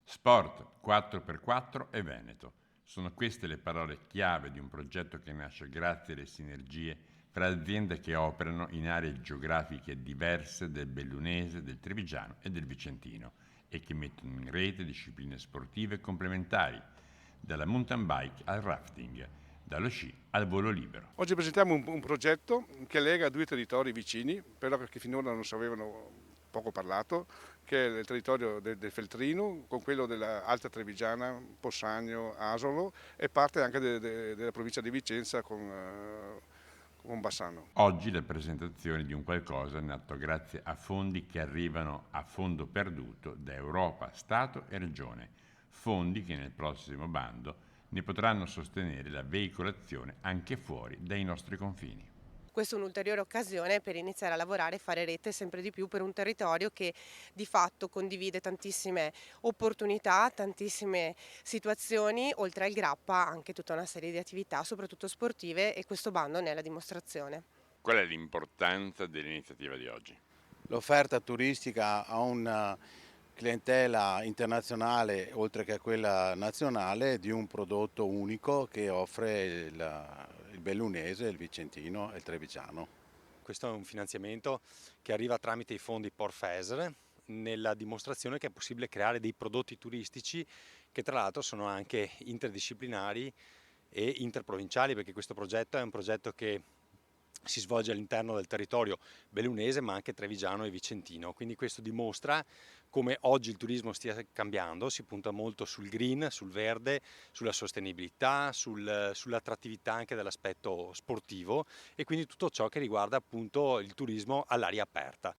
Sport, 4x4 e Veneto. Sono queste le parole chiave di un progetto che nasce grazie alle sinergie fra aziende che operano in aree geografiche diverse del bellunese, del trevigiano e del vicentino e che mettono in rete discipline sportive complementari, dalla mountain bike al rafting, dallo sci al volo libero. Oggi presentiamo un progetto che lega due territori vicini, però che finora non si avevano poco parlato, che è il territorio del Feltrino con quello dell'Alta Trevigiana, Possagno, Asolo e parte anche della provincia di Vicenza con Bassano. Oggi la presentazione di un qualcosa nato grazie a fondi che arrivano a fondo perduto da Europa, Stato e Regione, fondi che nel prossimo bando ne potranno sostenere la veicolazione anche fuori dai nostri confini. Questa è un'ulteriore occasione per iniziare a lavorare e fare rete sempre di più per un territorio che di fatto condivide tantissime opportunità, tantissime situazioni, oltre al Grappa anche tutta una serie di attività, soprattutto sportive, e questo bando ne è la dimostrazione. Qual è l'importanza dell'iniziativa di oggi? L'offerta turistica ha una clientela internazionale, oltre che a quella nazionale, di un prodotto unico che offre il bellunese, il vicentino e il trevigiano. Questo è un finanziamento che arriva tramite i fondi Porfeser, nella dimostrazione che è possibile creare dei prodotti turistici che tra l'altro sono anche interdisciplinari e interprovinciali, perché questo progetto è un progetto che si svolge all'interno del territorio bellunese ma anche trevigiano e vicentino, quindi questo dimostra come oggi il turismo stia cambiando, si punta molto sul green, sul verde, sulla sostenibilità, sull'attrattività anche dell'aspetto sportivo e quindi tutto ciò che riguarda appunto il turismo all'aria aperta.